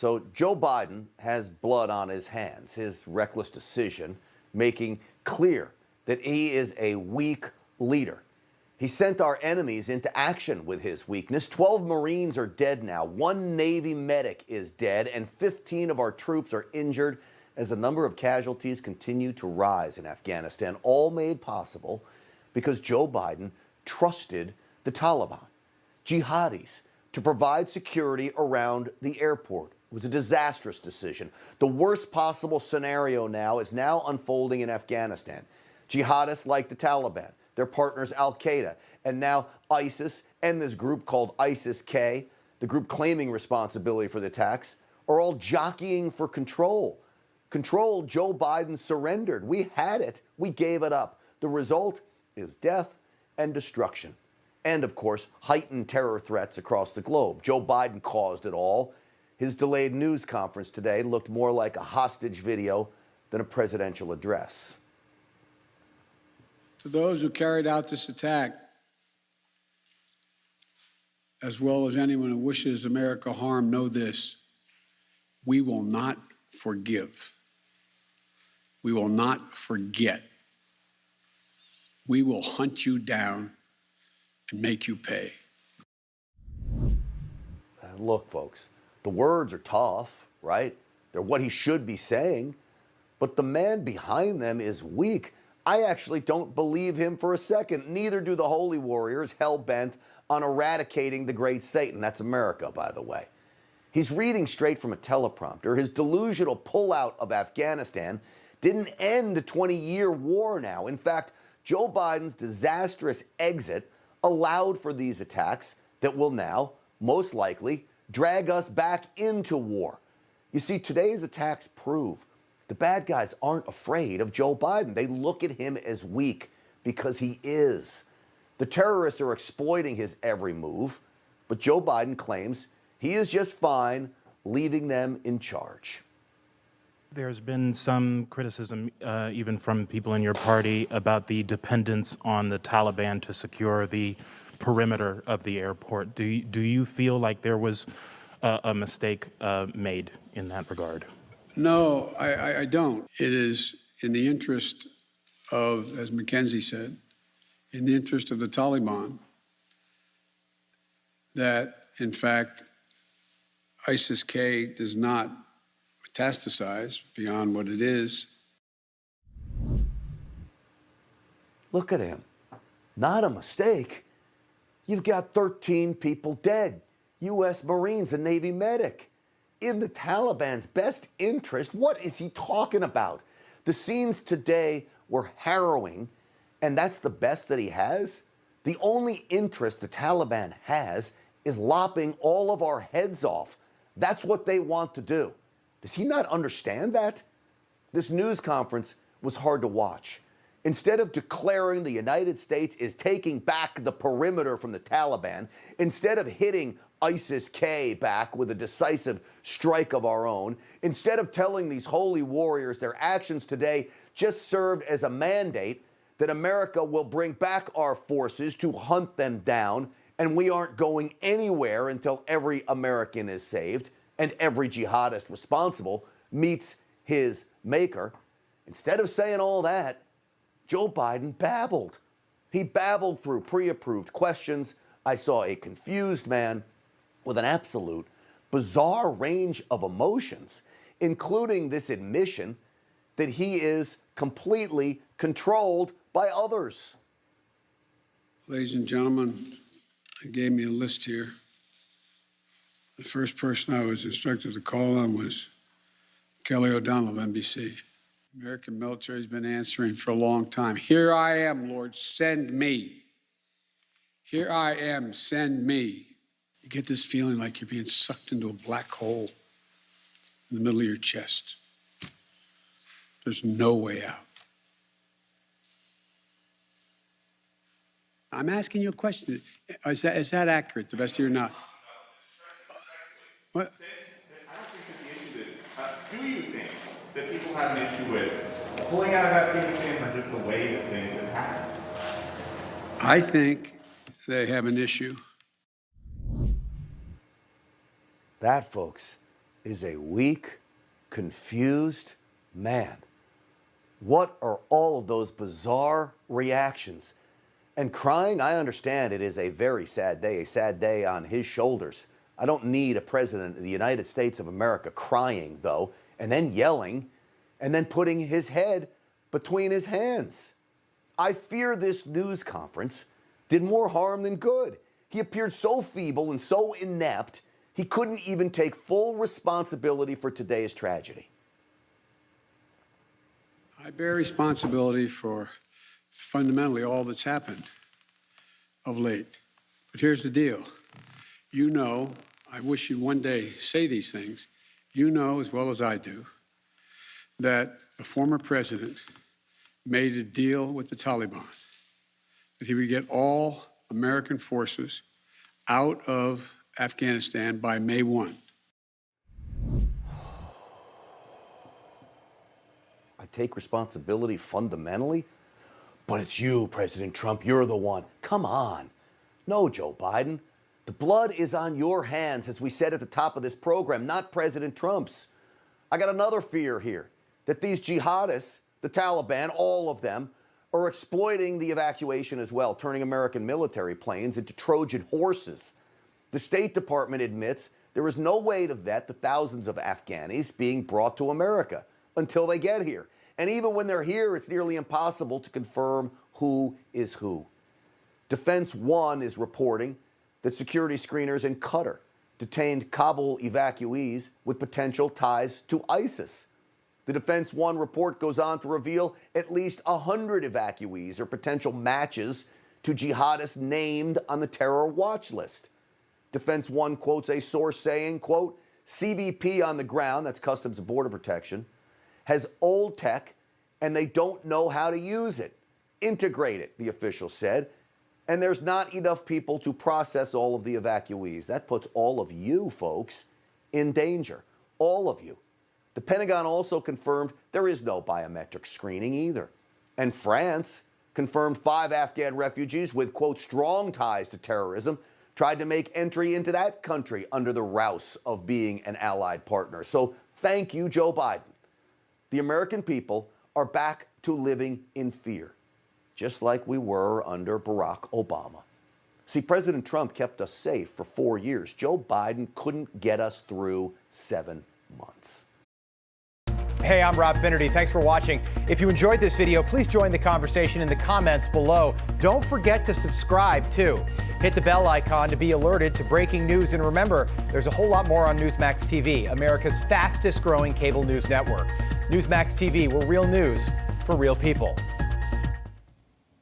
So Joe Biden has blood on his hands, his reckless decision making clear that he is a weak leader. He sent our enemies into action with his weakness. 12 Marines are dead now. 1 Navy medic is dead, and 15 of our troops are injured as the number of casualties continue to rise in Afghanistan, all made possible because Joe Biden trusted the Taliban, jihadis, to provide security around the airport. It was a disastrous decision. The worst possible scenario now is now unfolding in Afghanistan. Jihadists like the Taliban, their partners Al-Qaeda, and now ISIS and this group called ISIS-K, the group claiming responsibility for the attacks, are all jockeying for control. Control Joe Biden surrendered. We had it. We gave it up. The result is death and destruction. And, of course, heightened terror threats across the globe. Joe Biden caused it all. His delayed news conference today looked more like a hostage video than a presidential address. To those who carried out this attack, as well as anyone who wishes America harm, know this: we will not forgive. We will not forget. We will hunt you down and make you pay. Look, folks, the words are tough, right? They're what he should be saying, but the man behind them is weak. I actually don't believe him for a second. Neither do the holy warriors hell-bent on eradicating the great Satan. That's America, by the way. He's reading straight from a teleprompter. His delusional pullout of Afghanistan didn't end a 20-year war now. In fact, Joe Biden's disastrous exit allowed for these attacks that will now, most likely, drag us back into war. You see, today's attacks prove the bad guys aren't afraid of Joe Biden. They look at him as weak because he is. The terrorists are exploiting his every move, but Joe Biden claims he is just fine leaving them in charge. There's been some criticism, even from people in your party, about the dependence on the Taliban to secure the perimeter of the airport. Do you feel like there was a mistake made in that regard? No, I don't. It is in the interest of, as Mackenzie said, in the interest of the Taliban that, in fact, ISIS-K does not metastasize beyond what it is. Look at him. Not a mistake. You've got 13 people dead, U.S. Marines and Navy medic. In the Taliban's best interest, what is he talking about? The scenes today were harrowing, and that's the best that he has? The only interest the Taliban has is lopping all of our heads off. That's what they want to do. Does he not understand that? This news conference was hard to watch. Instead of declaring the United States is taking back the perimeter from the Taliban, instead of hitting ISIS-K back with a decisive strike of our own, instead of telling these holy warriors their actions today just served as a mandate that America will bring back our forces to hunt them down, and we aren't going anywhere until every American is saved and every jihadist responsible meets his maker. Instead of saying all that, Joe Biden babbled. He babbled through pre-approved questions. I saw a confused man with an absolute bizarre range of emotions, including this admission that he is completely controlled by others. Ladies and gentlemen, they gave me a list here. The first person I was instructed to call on was Kelly O'Donnell of NBC. The American military has been answering for a long time. Here I am, Lord, send me. Here I am, send me. You get this feeling like you're being sucked into a black hole in the middle of your chest. There's no way out. I'm asking you a question. Is that accurate, the best of your knowledge? What? I don't think that the issue that, do you think that people have an issue with pulling out of Afghanistan or just the way that things have happened? I think they have an issue. That, folks, is a weak, confused man. What are all of those bizarre reactions? And crying, I understand it is a very sad day on his shoulders. I don't need a president of the United States of America crying, though, and then yelling, and then putting his head between his hands. I fear this news conference did more harm than good. He appeared so feeble and so inept, he couldn't even take full responsibility for today's tragedy. I bear responsibility for fundamentally all that's happened of late. But here's the deal. You know, I wish you'd one day say these things. You know as well as I do that the former president made a deal with the Taliban that he would get all American forces out of Afghanistan by May 1. I take responsibility fundamentally, but it's you, President Trump. You're the one. Come on. No, Joe Biden. The blood is on your hands, as we said at the top of this program, not President Trump's. I got another fear here, that these jihadists, the Taliban, all of them, are exploiting the evacuation as well, turning American military planes into Trojan horses. The State Department admits there is no way to vet the thousands of Afghanis being brought to America until they get here. And even when they're here, it's nearly impossible to confirm who is who. Defense One is reporting that security screeners in Qatar detained Kabul evacuees with potential ties to ISIS. The Defense One report goes on to reveal at least 100 evacuees are potential matches to jihadists named on the terror watch list. Defense One quotes a source saying, quote, CBP on the ground, that's Customs and Border Protection, has old tech and they don't know how to use it. Integrate it, the official said. And there's not enough people to process all of the evacuees. That puts all of you folks in danger. All of you. The Pentagon also confirmed there is no biometric screening either. And France confirmed 5 Afghan refugees with, quote, strong ties to terrorism tried to make entry into that country under the rouse of being an allied partner. So thank you, Joe Biden. The American people are back to living in fear, just like we were under Barack Obama. See, President Trump kept us safe for 4 years. Joe Biden couldn't get us through 7 months. Hey, I'm Rob Finnerty. Thanks for watching. If you enjoyed this video, please join the conversation in the comments below. Don't forget to subscribe, too. Hit the bell icon to be alerted to breaking news. And remember, there's a whole lot more on Newsmax TV, America's fastest growing cable news network. Newsmax TV, we're real news for real people.